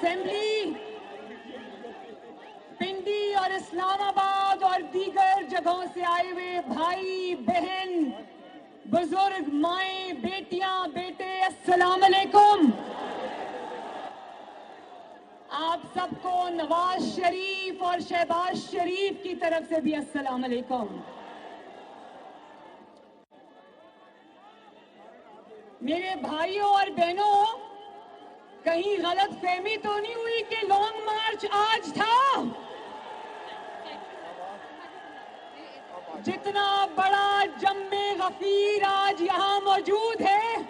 Assembly, पिंडी और इस्लामाबाद और दीगर जगहों से आए हुए भाई बहन, बुजुर्ग, माएं, बेटियां, बेटे, अस्सलाम अलैकुम। आप सबको नवाज शरीफ और शहबाज शरीफ की तरफ से भी अस्सलाम अलैकुम। मेरे भाइयों और बहनों, कहीं गलत फहमी तो नहीं हुई कि लॉन्ग मार्च आज था? जितना बड़ा जम्मे गफीर आज यहाँ मौजूद है,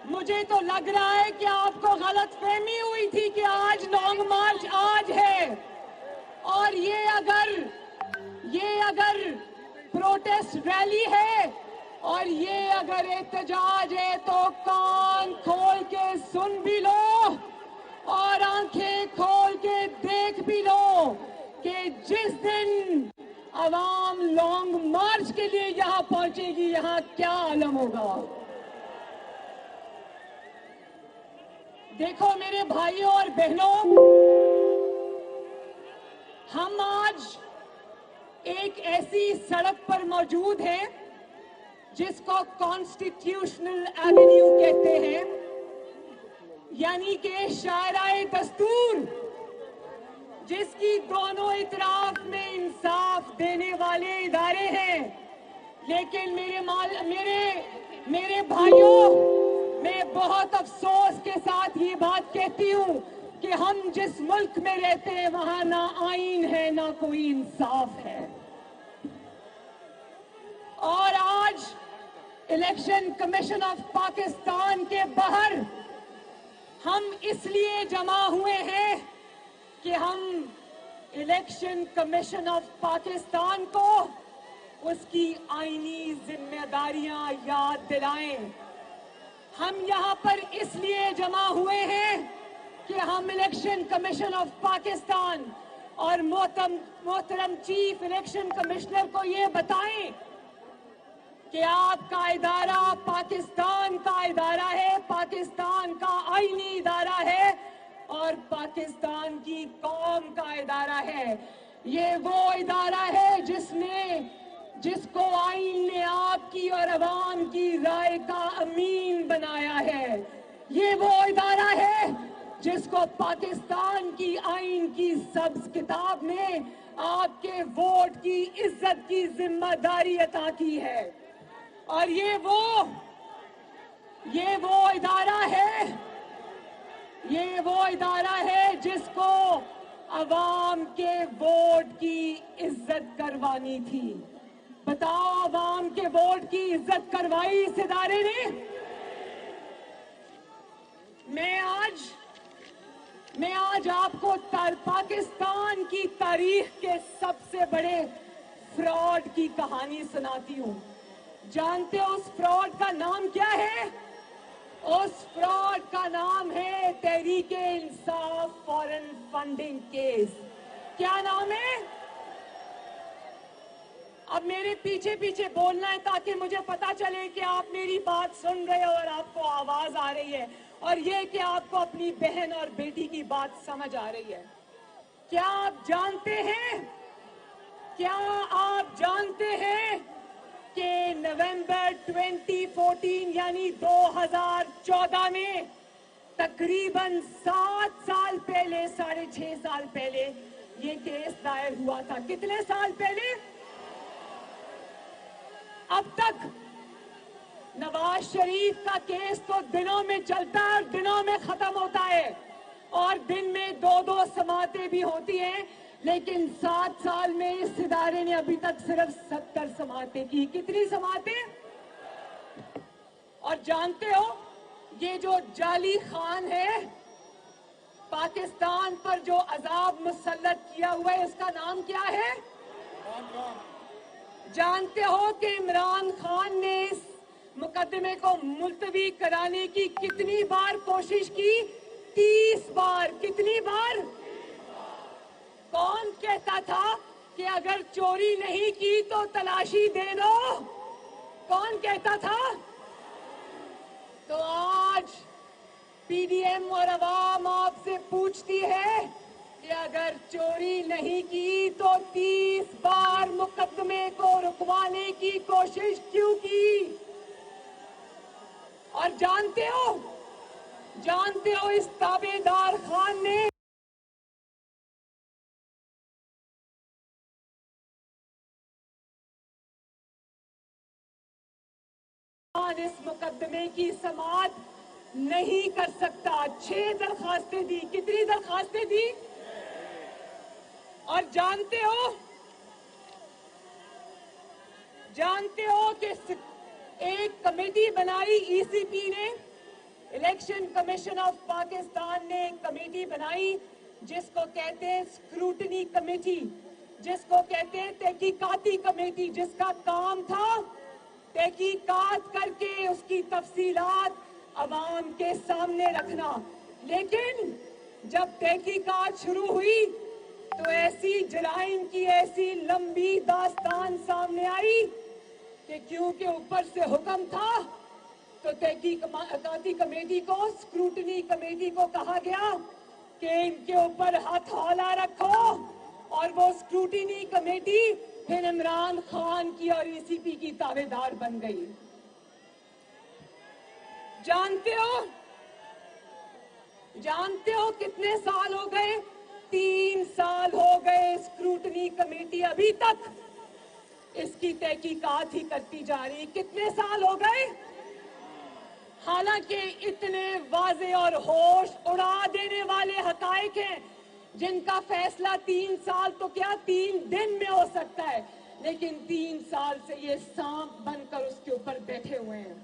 मुझे तो लग रहा है कि आपको गलत फहमी हुई थी कि आज लॉन्ग मार्च आज है। और ये अगर प्रोटेस्ट रैली है और ये अगर एहतजाज है तो कान खोल के सुन भी लो और आंखें खोल के देख भी लो कि जिस दिन अवाम लॉन्ग मार्च के लिए यहाँ पहुंचेगी, यहाँ क्या आलम होगा। देखो मेरे भाइयों और बहनों, हम आज एक ऐसी सड़क पर मौजूद हैं जिसको कॉन्स्टिट्यूशनल एवेन्यू कहते हैं, यानी कि शायराए दस्तूर, जिसकी दोनों इतराफ में इंसाफ देने वाले इदारे हैं। लेकिन मेरे भाइयों, मैं बहुत अफसोस के साथ ये बात कहती हूँ कि हम जिस मुल्क में रहते हैं वहां ना आईन है ना कोई इंसाफ है। और आज इलेक्शन कमीशन ऑफ पाकिस्तान के बाहर हम इसलिए जमा हुए हैं कि हम इलेक्शन कमीशन ऑफ पाकिस्तान को उसकी आईनी जिम्मेदारियां याद दिलाएं। हम यहाँ पर इसलिए जमा हुए हैं कि हम इलेक्शन कमीशन ऑफ पाकिस्तान और मोहतरम चीफ इलेक्शन कमिश्नर को ये बताएं कि आपका इदारा पाकिस्तान का इदारा है, पाकिस्तान का आईनी इदारा है और पाकिस्तान की कौम का इदारा है। ये वो इदारा है जिसको आईन ने आपकी और अवाम की राय का अमीन बनाया है। ये वो इदारा है जिसको पाकिस्तान की आईन की सब्ज किताब ने आपके वोट की इज्जत की जिम्मेदारी अता की है। और ये वो इदारा है जिसको अवाम के वोट की इज्जत करवानी थी। बताओ, अवाम के वोट की इज्जत करवाई इस इदारे ने? मैं आज आपको पाकिस्तान की तारीख के सबसे बड़े फ्रॉड की कहानी सुनाती हूँ। जानते हो उस फ्रॉड का नाम क्या है? उस फ्रॉड का नाम है तहरीक-ए-इंसाफ फॉरेन फंडिंग केस। क्या नाम है? अब मेरे पीछे पीछे बोलना है ताकि मुझे पता चले कि आप मेरी बात सुन रहे हो और आपको आवाज आ रही है, और ये कि आपको अपनी बहन और बेटी की बात समझ आ रही है। क्या आप जानते हैं कि नवंबर 2014 यानी 2014 में तकरीबन 7 साल पहले, 6.5 साल पहले ये केस दायर हुआ था। कितने साल पहले? अब तक नवाज शरीफ का केस तो दिनों में चलता है और दिनों में खत्म होता है, और दिन में 2-2 समातें भी होती हैं, लेकिन 7 साल में इस इदारे ने अभी तक सिर्फ 70 समातें की। कितनी समातें? और जानते हो, ये जो जाली खान है, पाकिस्तान पर जो अजाब मुसल्लत किया हुआ है, इसका नाम क्या है? जानते हो कि इमरान खान ने इस मुकदमे को मुलतवी कराने की कितनी बार कोशिश की? 30 बार। कितनी बार? कौन कहता था कि अगर चोरी नहीं की तो तलाशी दे लो? कौन कहता था? तो पीडीएम और अवाम आपसे पूछती है कि अगर चोरी नहीं की तो 30 बार मुकदमे को रुकवाने की कोशिश क्यों की? और जानते हो इस ताबेदार खान ने इस मुकदमे की समाअत नहीं कर सकता। 6 दरखास्तें दी। कितनी दरखास्तें दी? और जानते हो कि एक कमेटी बनाई ईसीपी ने, इलेक्शन कमीशन ऑफ पाकिस्तान ने एक कमेटी बनाई जिसको कहते हैं स्क्रूटनी कमेटी, जिसको कहते हैं तहकीकाती कमेटी, जिसका काम था तहकीकात करके उसकी तफसीलात अवाम के सामने रखना। लेकिन जब तहकीकात शुरू हुई तो ऐसी जराइम की ऐसी लंबी दास्तान सामने आई कि क्योंकि ऊपर से हुक्म था तो तहकीकाती कमेटी को, स्क्रूटनी कमेटी को कहा गया कि इनके ऊपर हथौला रखो, और वो स्क्रूटनी कमेटी फिर इमरान खान की और ईसीपी की ताबेदार बन गई। जानते हो कितने साल हो गए? 3 साल हो गए स्क्रूटनी कमेटी अभी तक इसकी तहकीकात ही करती जा रही। कितने साल हो गए? हालांकि इतने वाज़े और होश उड़ा देने वाले हकायक हैं जिनका फैसला 3 साल तो क्या 3 दिन में हो सकता है, लेकिन 3 साल से ये सांप बनकर उसके ऊपर बैठे हुए हैं।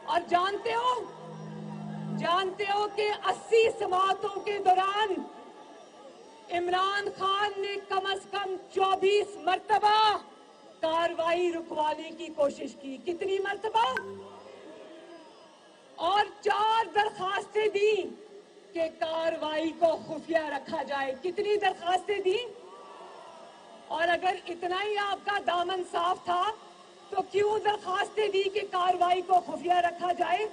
और जानते हो कि 80 समाअतों के दौरान इमरान खान ने कम से कम 24 मरतबा कार्रवाई रुकवाने की कोशिश की। कितनी मरतबा? और 4 दरखास्तें दी कि कार्रवाई को खुफिया रखा जाए। कितनी दरखास्तें दी? और अगर इतना ही आपका दामन साफ था तो क्यों दरखास्तें दी कि कार्रवाई को खुफिया रखा जाए?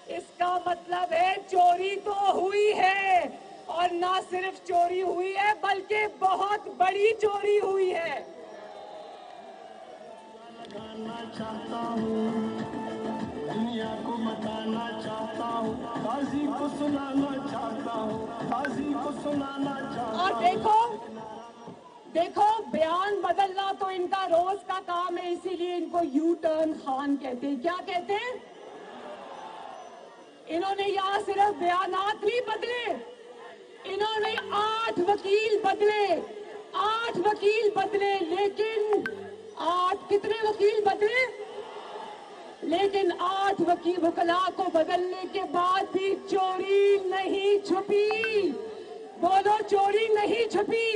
इसका मतलब है चोरी तो हुई है, और ना सिर्फ चोरी हुई है बल्कि बहुत बड़ी चोरी हुई है। दुनिया को बताना चाहता हूँ, काजी को सुनाना चाहता हूँ, काजी को सुनाना चाहता हूँ। और देखो बयान बदलना तो इनका रोज का काम है, इसीलिए इनको यू टर्न खान कहते हैं। क्या कहते हैं? इन्होंने यहाँ सिर्फ बयानात नहीं बदले, इन्होंने 8 वकील बदले, लेकिन 8 कितने वकील बदले? लेकिन 8 वकीला को बदलने के बाद भी चोरी नहीं छुपी। बोलो, चोरी नहीं छुपी।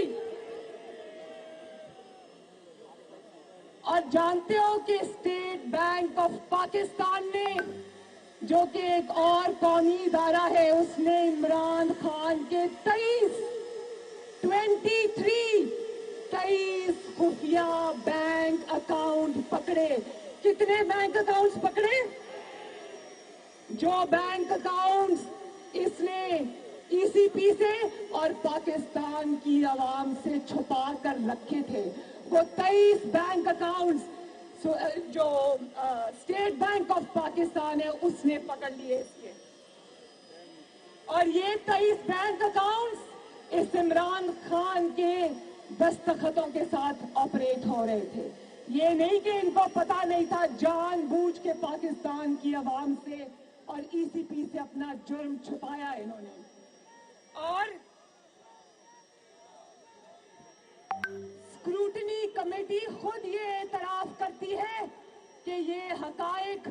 और जानते हो कि स्टेट बैंक ऑफ पाकिस्तान ने, जो कि एक और कौमी इदारा है, उसने इमरान खान के 23 खुफिया बैंक अकाउंट पकड़े। कितने बैंक अकाउंट्स पकड़े? जो बैंक अकाउंट्स इसने ईसीपी से और पाकिस्तान की आवाम से छुपा कर रखे थे, वो 23 बैंक अकाउंट्स जो स्टेट बैंक ऑफ पाकिस्तान है उसने पकड़ लिए इसके। और ये 23 बैंक अकाउंट्स इस इमरान खान के दस्तखतों के साथ ऑपरेट हो रहे थे। ये नहीं कि इनको पता नहीं था, जानबूझ के पाकिस्तान की आवाम से और ईसीपी से अपना जुर्म छुपाया इन्होंने। और स्क्रूटनी कमेटी खुद ये एतराफ करती है कि ये हकायक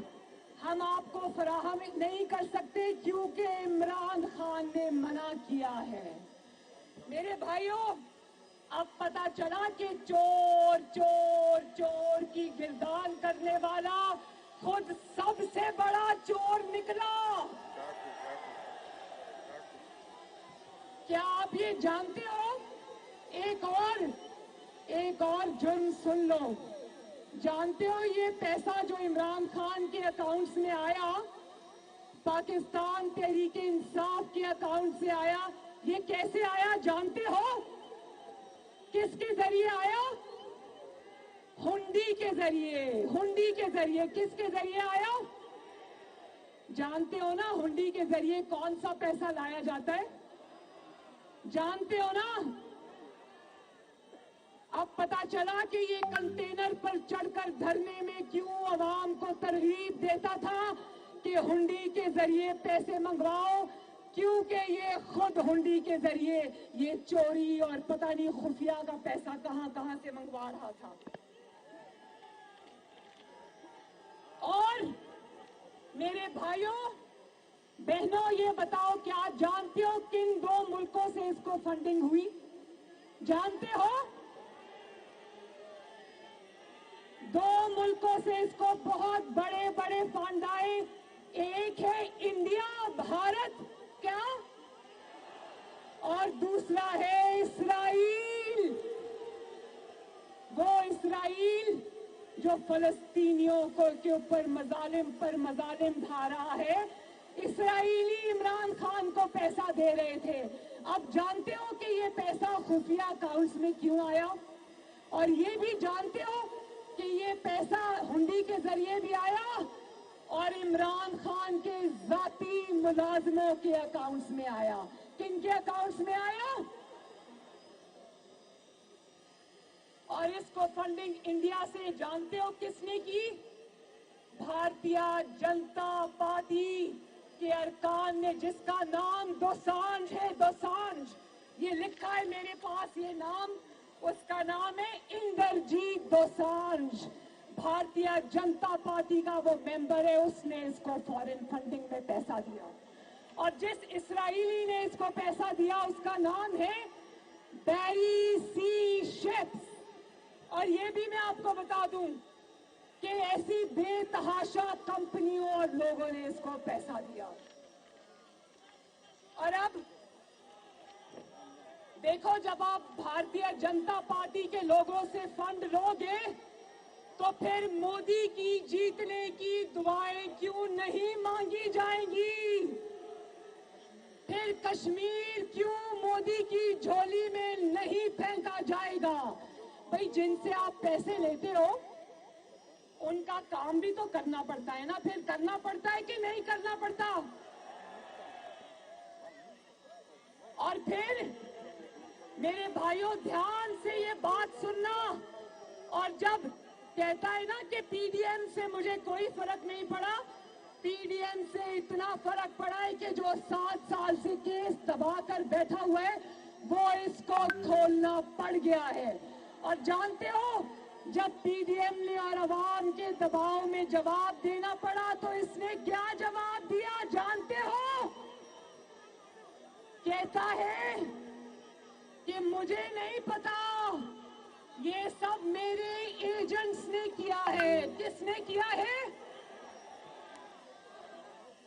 हम आपको फराहम नहीं कर सकते क्योंकि इमरान खान ने मना किया है। मेरे भाइयों, अब पता चला कि चोर चोर चोर की गिरदान करने वाला खुद सबसे बड़ा चोर निकला। क्या आप ये जानते हो? एक और जुर्म सुन लो। जानते हो ये पैसा जो इमरान खान के अकाउंट्स में आया, पाकिस्तान तहरीक इंसाफ के अकाउंट से आया। ये कैसे आया जानते हो? किसके जरिए आया? हुंडी के जरिए। हुंडी के जरिए। किसके जरिए आया जानते हो ना? हुंडी के जरिए कौन सा पैसा लाया जाता है जानते हो ना? अब पता चला कि ये कंटेनर पर चढ़कर धरने में क्यों आवाम को तरगीब देता था कि हुंडी के जरिए पैसे मंगवाओ, क्योंकि ये खुद हुंडी के जरिए ये चोरी और पता नहीं खुफिया का पैसा कहां से मंगवा रहा था। और मेरे भाइयों बहनों, ये बताओ क्या आप जानते हो किन दो मुल्कों से इसको फंडिंग हुई? जानते हो? दो मुल्कों से इसको बहुत बड़े बड़े फंड आए। एक है इंडिया, भारत, क्या? और दूसरा है इस्राइल। वो इस्राइल जो फलस्तीनियों के ऊपर मजालिम पर मजालिम ढा रहा है। इस्राइली इमरान खान को पैसा दे रहे थे। अब जानते हो कि ये पैसा खुफिया अकाउंट्स में क्यों आया? और ये भी जानते हो कि ये पैसा हुंडी के जरिए भी आया और इमरान खान के जाती मुलाजमों के अकाउंट्स में आया। किन के अकाउंट्स में आया? और इसको फंडिंग इंडिया से जानते हो किसने की? भारतीय जनता पार्टी के अरकान ने, जिसका नाम दोसांझ है। दोसांझ, ये लिखा है मेरे पास ये नाम, उसका नाम है इंदरजीत दोसांझ। भारतीय जनता पार्टी का वो मेंबर है, उसने इसको फॉरेन फंडिंग में पैसा दिया। और जिस इस्राएली ने इसको पैसा दिया उसका नाम है बैरी सी शेप्स। और ये भी मैं आपको बता दूं कि ऐसी बेतहाशा कंपनियों और लोगों ने इसको पैसा दिया। और अब देखो, जब आप भारतीय जनता पार्टी के लोगों से फंड लोगे तो फिर मोदी की जीतने की दुआएं क्यों नहीं मांगी जाएंगी? फिर कश्मीर क्यों मोदी की झोली में नहीं फेंका जाएगा? भाई, जिनसे आप पैसे लेते हो उनका काम भी तो करना पड़ता है ना। फिर करना पड़ता है कि नहीं करना पड़ता? और फिर मेरे भाइयों ध्यान से ये बात सुनना। और जब कहता है ना कि पीडीएम से मुझे कोई फर्क नहीं पड़ा, पीडीएम से इतना फर्क पड़ा है कि जो 7 साल से केस दबाकर बैठा हुआ है वो इसको खोलना पड़ गया है। और जानते हो, जब पीडीएम ने और अवाम के दबाव में जवाब देना पड़ा तो इसने क्या जवाब दिया जानते हो? कहता है कि मुझे नहीं पता, ये सब मेरे एजेंट्स ने किया है। किसने किया है?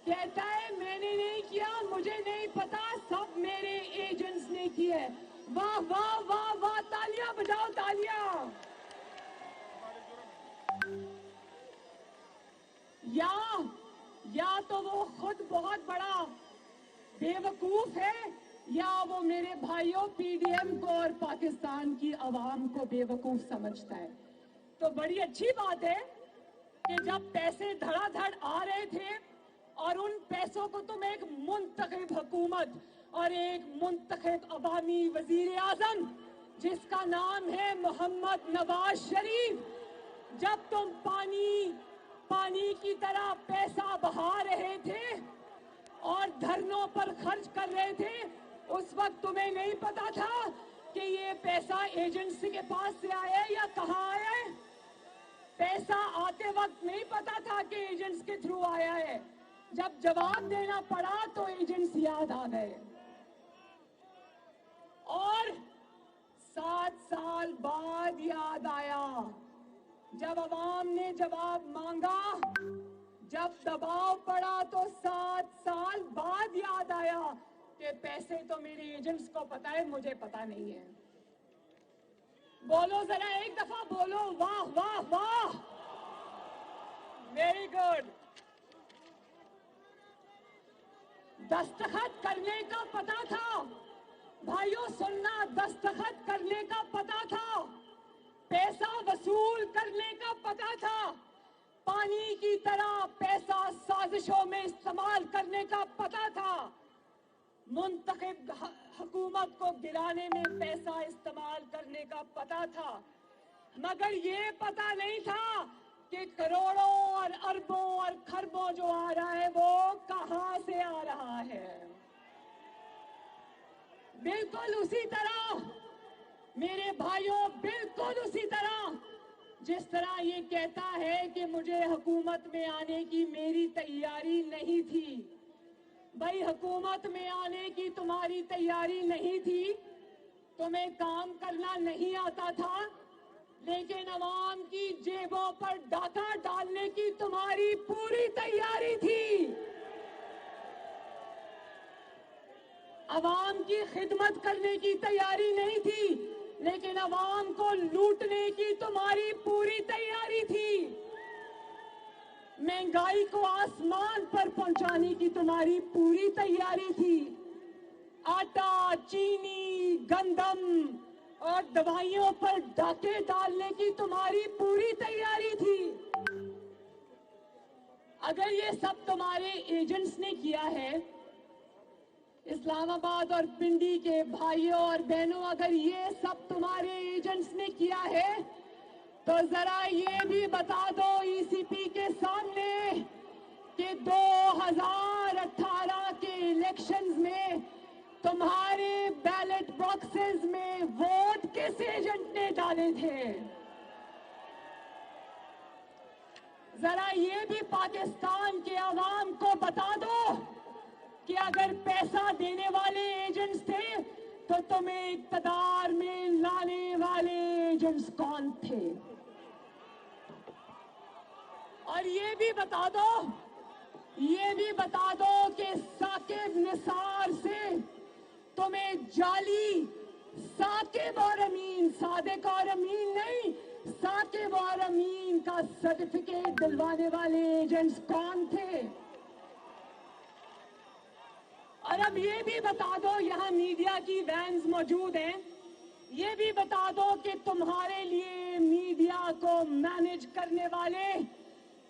कहता है मैंने नहीं किया, मुझे नहीं पता, सब मेरे एजेंट्स ने किया है। वाह वाह वाह वाह, तालियां बजाओ, तालियां। या तो वो खुद बहुत बड़ा बेवकूफ है या वो मेरे भाइयों पीडीएम को और पाकिस्तान की आवाम को बेवकूफ समझता है। तो बड़ी अच्छी बात है कि जब पैसे धड़ाधड़ आ रहे थे और उन पैसों को तुम एक मुंतखब हुकूमत और एक मुंतखब अवामी वजीर आजम जिसका नाम है मोहम्मद नवाज शरीफ, जब तुम पानी की तरह पैसा बहा रहे थे और धरनों पर खर्च कर रहे थे, उस वक्त तुम्हें नहीं पता था कि ये पैसा एजेंसी के पास से आया है या कहाँ आया है? पैसा आते वक्त नहीं पता था कि एजेंट्स के थ्रू आया है। जब जवाब देना पड़ा तो एजेंट्स याद आ गए। और 7 साल बाद याद आया, जब अवाम ने जवाब मांगा, जब दबाव पड़ा तो 7 साल बाद याद आया कि पैसे तो मेरे एजेंट्स को पता है, मुझे पता नहीं है। बोलो जरा एक दफा, बोलो वाह वाह वाह। Very good. दस्तखत करने का पता था भाइयों, सुनना, दस्तखत करने का पता था, पैसा वसूल करने का पता था, पानी की तरह पैसा साजिशों में इस्तेमाल करने का पता था, मुंतखब हुकूमत को गिराने में पैसा इस्तेमाल करने का पता था, मगर ये पता नहीं था कि करोड़ों और अरबों और खरबों जो आ रहा है वो कहां से आ रहा है। बिल्कुल उसी तरह मेरे भाइयों, बिल्कुल उसी तरह जिस तरह ये कहता है कि मुझे हुकूमत में आने की मेरी तैयारी नहीं थी। भाई, हुकूमत में आने की तुम्हारी तैयारी नहीं थी, तुम्हें काम करना नहीं आता था, लेकिन अवाम की जेबों पर डाका डालने की तुम्हारी पूरी तैयारी थी। अवाम की खिदमत करने की तैयारी नहीं थी, लेकिन अवाम को लूटने की तुम्हारी पूरी तैयारी थी। महंगाई को आसमान पर पहुंचाने की तुम्हारी पूरी तैयारी थी। आटा, चीनी, गंदम और दवाइयों पर डाके डालने की तुम्हारी पूरी तैयारी थी। अगर ये सब तुम्हारे एजेंट्स ने किया है, इस्लामाबाद और पिंडी के भाइयों और बहनों, अगर ये सब तुम्हारे एजेंट्स ने किया है, तो जरा ये भी बता दो ईसीपी के सामने कि 2018 के इलेक्शंस में तुम्हारे बैलेट बॉक्सेस में वोट किस एजेंट ने डाले थे। जरा ये भी पाकिस्तान के अवाम को बता दो कि अगर पैसा देने वाले एजेंट्स थे तो तुम्हें इक़्तिदार में लाने वाले एजेंट्स कौन थे। और ये भी बता दो कि साकिब निसार से तुम्हें जाली साकिब और अमीन, सादिक और अमीन नहीं, साकिब और अमीन का सर्टिफिकेट दिलवाने वाले एजेंट्स कौन थे। और अब ये भी बता दो, यहाँ मीडिया की वैन्स मौजूद हैं, ये भी बता दो कि तुम्हारे लिए मीडिया को मैनेज करने वाले,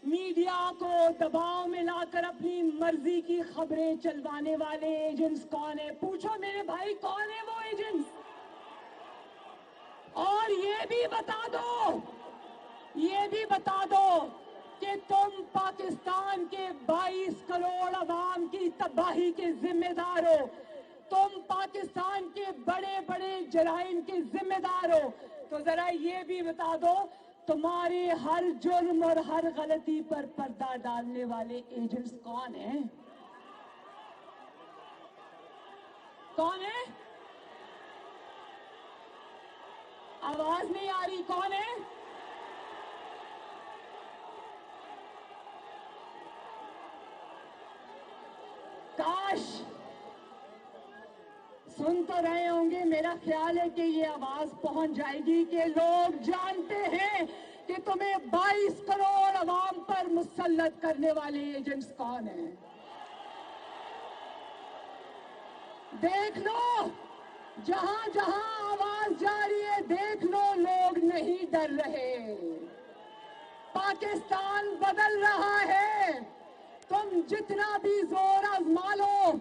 मीडिया को दबाव में लाकर अपनी मर्जी की खबरें चलवाने वाले एजेंट्स कौन है। पूछो मेरे भाई, कौन है वो एजेंट्स। और ये भी बता दो कि तुम पाकिस्तान के 22 करोड़ अवाम की तबाही के जिम्मेदार हो, तुम पाकिस्तान के बड़े बड़े जराइम के जिम्मेदार हो। तो जरा ये भी बता दो, तुम्हारे हर जुर्म और हर गलती पर पर्दा डालने वाले एजेंट्स कौन हैं? कौन है? आवाज नहीं आ रही, कौन है? काश सुन तो रहे होंगे, मेरा ख्याल है कि ये आवाज पहुंच जाएगी कि लोग जानते हैं कि तुम्हें 22 करोड़ अवाम पर मुसल्लत करने वाले एजेंट्स कौन हैं। देख लो, जहां जहां आवाज जा रही है, देख लो, लोग नहीं डर रहे। पाकिस्तान बदल रहा है। तुम जितना भी जोर आजमा लो,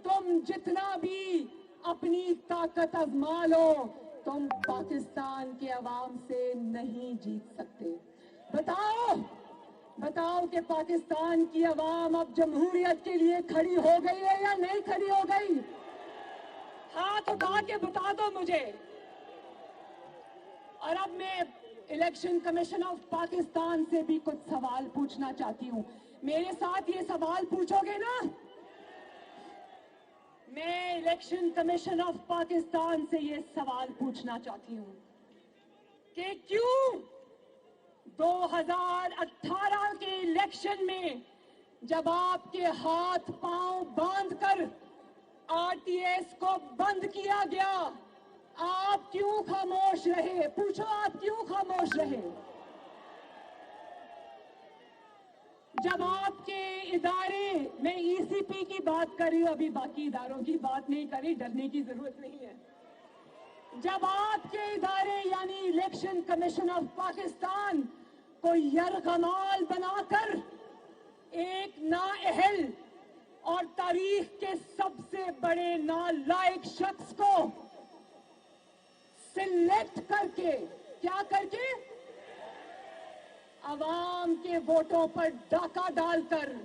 तुम जितना भी अपनी ताकत आजमा लो, तुम पाकिस्तान के अवाम से नहीं जीत सकते। बताओ कि पाकिस्तान की अवाम अब जमहूरियत के लिए खड़ी हो गई है या नहीं खड़ी हो गई? हाथ उठा के बता दो मुझे। और अब मैं इलेक्शन कमीशन ऑफ पाकिस्तान से भी कुछ सवाल पूछना चाहती हूँ। मेरे साथ ये सवाल पूछोगे ना? मैं इलेक्शन कमीशन ऑफ पाकिस्तान से ये सवाल पूछना चाहती हूँ कि क्यों 2018 के इलेक्शन में जब आपके हाथ पांव बांधकर आरटीएस को बंद किया गया, आप क्यों खामोश रहे? पूछो, आप क्यों खामोश रहे? जब आपके इदारे, मैं ईसीपी की बात कर रही हूं, अभी बाकी इदारों की बात नहीं कर रही, डरने की जरूरत नहीं है। जब आपके इदारे यानी इलेक्शन कमीशन ऑफ पाकिस्तान को यरगमाल बनाकर एक नाअहल और तारीख के सबसे बड़े नालायक शख्स को सिलेक्ट करके, क्या करके, अवाम के वोटों पर डाका डालकर,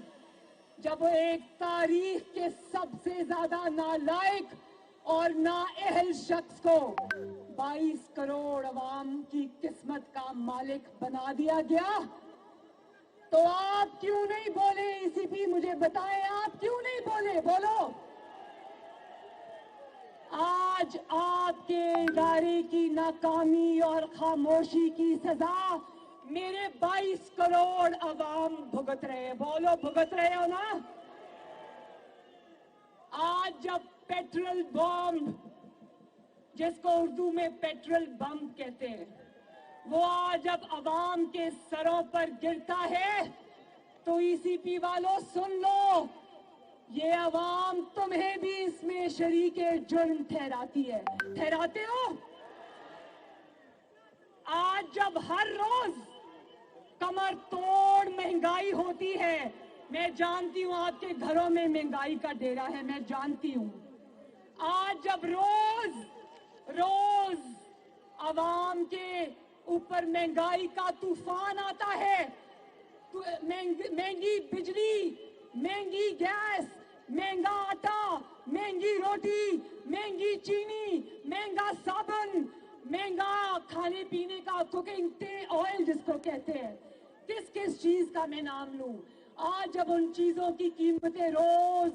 जब वो एक तारीख के सबसे ज्यादा नालायक और नाअहल शख्स को 22 करोड़ अवाम की किस्मत का मालिक बना दिया गया, तो आप क्यों नहीं बोले? ईसीपी मुझे बताएं, आप क्यों नहीं बोले? बोलो। आज आपके इदारे की नाकामी और खामोशी की सजा मेरे 22 करोड़ अवाम भुगत रहे हैं। बोलो, भुगत रहे हो ना? आज जब पेट्रोल बॉम्ब, जिसको उर्दू में पेट्रोल बम कहते हैं, वो आज जब अवाम के सरों पर गिरता है, तो ईसीपी वालों सुन लो, ये अवाम तुम्हें भी इसमें शरीके जुर्म ठहराती है। ठहराते हो? आज जब हर रोज कमर तोड़ महंगाई होती है, मैं जानती हूं आपके घरों में महंगाई का डेरा है, मैं जानती हूं। आज जब रोज रोज अवाम के ऊपर महंगाई का तूफान आता है, तो महंगी बिजली, महंगी गैस, महंगा आटा, महंगी रोटी, महंगी चीनी, महंगा साबुन, महंगा खाने पीने का कुकिंग ऑयल जिसको कहते हैं, किस किस चीज का मैं नाम लूं। आज जब उन चीजों की कीमतें रोज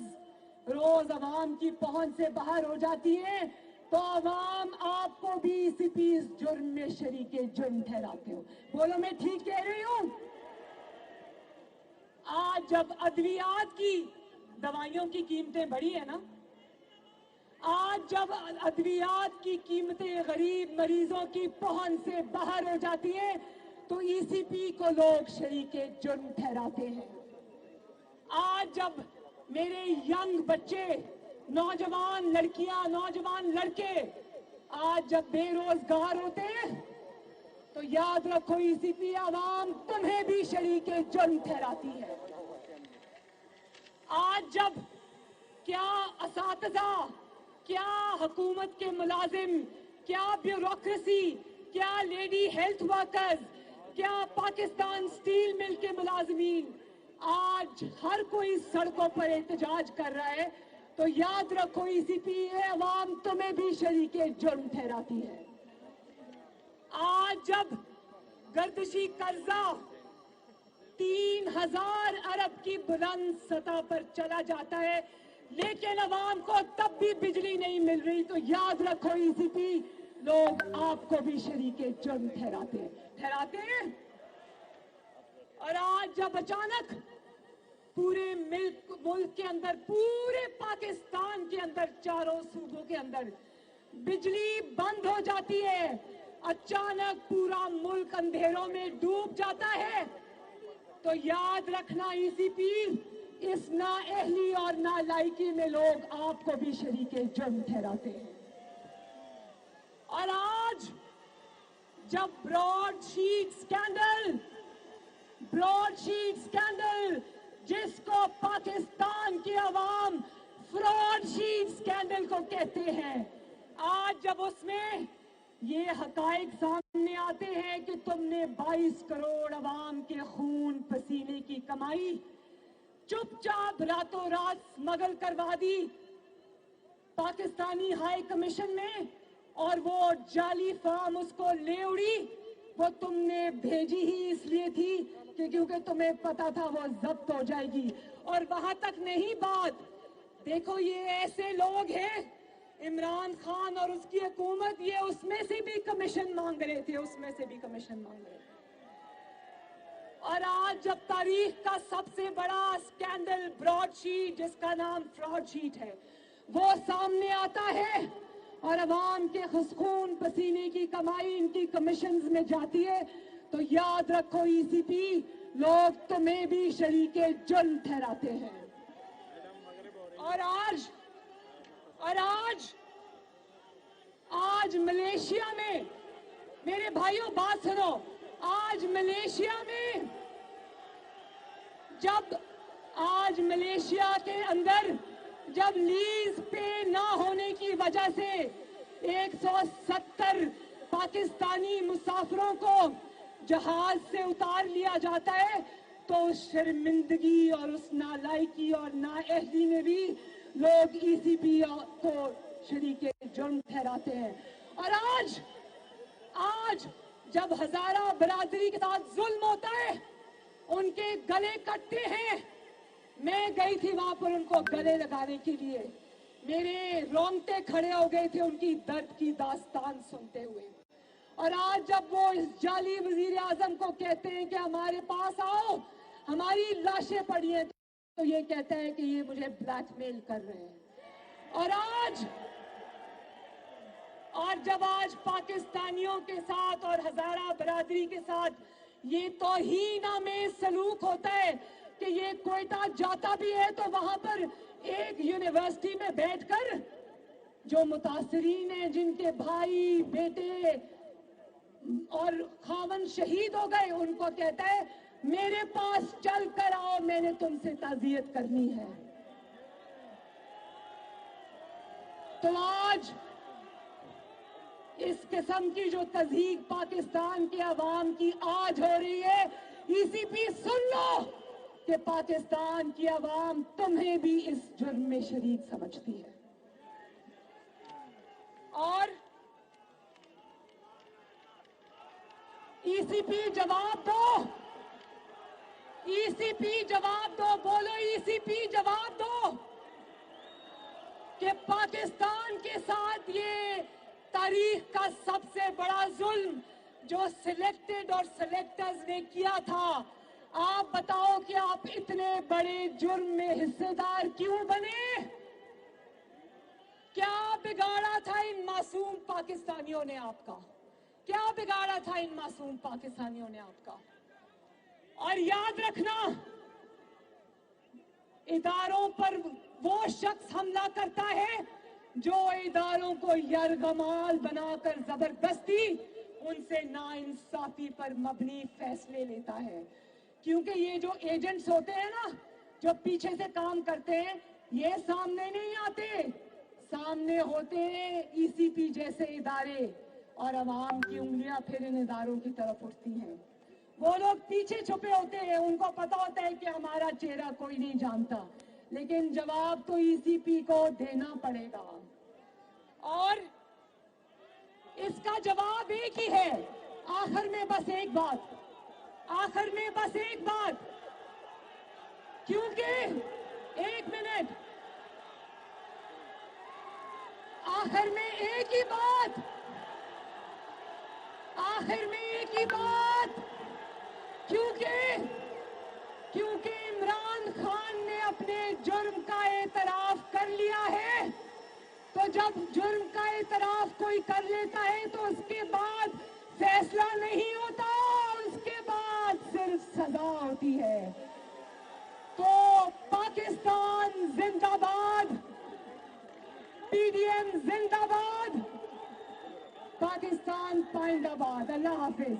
रोज अवाम की पहुंच से बाहर हो जाती हैं, तो अवाम आपको भी इस जुर्म में शरीके जुर्म ठहराते हो। बोलो, मैं ठीक कह रही हूं? आज जब अद्वियात की, दवाइयों की कीमतें बढ़ी है ना, आज जब अद्वियात की कीमतें गरीब मरीजों की पहुंच से बाहर हो जाती हैं, तो ईसीपी को लोग शरीके जुर्म ठहराते हैं। आज जब मेरे यंग बच्चे, नौजवान लड़कियां, नौजवान लड़के आज जब बेरोजगार होते हैं, तो याद रखो ईसीपी आवाम तुम्हें भी शरीके जुर्म ठहराती है। आज जब क्या असातिज़ा, क्या हुकूमत के मुलाजिम, क्या ब्यूरोक्रेसी, क्या लेडी हेल्थ वर्कर्स, क्या पाकिस्तान स्टील मिल के मुलाजिमीन, आज हर कोई सड़कों पर एहतजाज कर रहा है, तो याद रखो ईसीपी अवाम तुम्हें भी शरीके जुर्म ठहराती है। आज जब गर्दिशी कर्जा 3000 अरब की बुलंद सतह पर चला जाता है, लेकिन अवाम को तब भी बिजली नहीं मिल रही, तो याद रखो ईसीपी लोग आपको भी शरीके जुर्म ठहराते हैं। और आज जब अचानक पूरे मुल्क के अंदर, पूरे पाकिस्तान के अंदर, चारों सूबों के अंदर बिजली बंद हो जाती है, अचानक पूरा मुल्क अंधेरों में डूब जाता है, तो याद रखना ईसीपी इस नाअहली और नालायकी में लोग आपको भी शरीके जुर्म ठहराते हैं। और आज जब ब्रॉडशीट स्कैंडल जिसको पाकिस्तान की आवाम फ्रॉडशीट स्कैंडल को कहते हैं, आज जब उसमें ये हकायक सामने आते हैं कि तुमने 22 करोड़ अवाम के खून पसीने की कमाई चुपचाप रातों रात स्मगल करवा दी पाकिस्तानी हाई कमीशन में, और वो जाली फॉर्म उसको ले उड़ी, वो तुमने भेजी ही इसलिए थी कि क्योंकि तुम्हें पता था वो जब्त हो जाएगी। और वहां तक नहीं बात, देखो ये ऐसे लोग हैं, इमरान खान और उसकी हुकूमत, ये उसमें से भी कमीशन मांग रहे थे, और आज जब तारीख का सबसे बड़ा स्कैंडल ब्रॉडशीट, जिसका नाम फ्रॉडशीट है, वो सामने आता है और अवाम के खून पसीने की कमाई इनकी कमीशंस में जाती है, تو یاد رکھو ECP لوگ تمہیں بھی شریک جرم ٹھہراتے ہیں. اور آج ملیشیا میں میرے بھائیوں بات سنو. آج ملیشیا کے اندر جب لیز پے نہ ہونے کی وجہ سے 170 پاکستانی مسافروں کو جہاز سے اتار لیا جاتا ہے تو اس شرمندگی اور اس نالائکی اور نااہلی میں بھی لوگ ECP کو شریک جرم ٹھہراتے ہیں. اور آج جب ہزارہ برادری کے ساتھ ظلم ہوتا ہے ان کے گلے کٹتے ہیں. میں گئی تھی وہاں پر ان کو گلے لگانے کے لیے. میرے رونگٹے کھڑے ہو گئے تھے ان کی درد کی داستان سنتے ہوئے. اور آج جب وہ اس جعلی وزیر اعظم کو کہتے ہیں کہ ہمارے پاس آؤ ہماری لاشیں پڑی ہیں تو یہ کہتا ہے کہ یہ مجھے بلیک میل کر رہے ہیں. اور جب آج پاکستانیوں کے ساتھ اور ہزارہ برادری کے ساتھ یہ توہینآمیز سلوک ہوتا ہے کہ یہ کوئٹہ جاتا بھی ہے تو وہاں پر ایک یونیورسٹی میں بیٹھ کر جو متاثرین ہیں جن کے بھائی بیٹے اور خاون شہید ہو گئے ان کو کہتا ہے میرے پاس چل کر آؤ میں نے تم سے تعزیت کرنی ہے. تو آج اس قسم کی جو تضحیک پاکستان کے عوام کی آج ہو رہی ہے ECP سن لو کہ پاکستان کی عوام تمہیں بھی اس جرم میں شریک سمجھتی ہے. اور ECP جواب دو. ECP جواب دو. بولو ECP جواب دو کہ پاکستان کے ساتھ یہ تاریخ کا سب سے بڑا ظلم جو سلیکٹڈ اور سلیکٹرز نے کیا تھا. آپ بتاؤ کہ آپ اتنے بڑے جرم میں حصے دار کیوں بنے؟ کیا بگاڑا تھا ان معصوم پاکستانیوں نے آپ کا؟ کیا بگاڑا تھا ان معصوم پاکستانیوں نے آپ کا؟ اور یاد رکھنا اداروں پر وہ شخص حملہ کرتا ہے جو اداروں کو یرغمال بنا کر زبردستی ان سے ناانصافی پر مبنی فیصلے لیتا ہے. کیونکہ یہ جو ایجنٹس ہوتے ہیں نا جو پیچھے سے کام کرتے ہیں یہ سامنے نہیں آتے. سامنے ہوتے ہیں ECP جیسے ادارے اور عوام کی انگلیاں پھر ان اداروں کی طرف اٹھتی ہیں. وہ لوگ پیچھے چھپے ہوتے ہیں ان کو پتا ہوتا ہے کہ ہمارا چہرہ کوئی نہیں جانتا لیکن جواب تو ECP کو دینا پڑے گا. اور اس کا جواب ایک ہی ہے. آخر میں بس ایک بات کیونکہ ایک منٹ آخر میں ایک ہی بات کیونکہ عمران خان نے اپنے جرم کا اعتراف کر لیا ہے تو جب جرم کا اعتراف کوئی کر لیتا ہے تو اس کے بعد فیصلہ نہیں ہوتا اس کے بعد صرف سزا ہوتی ہے. تو پاکستان زندہ باد. PDM زندہ باد. پاکستان پائندہ باد. اللہ حافظ.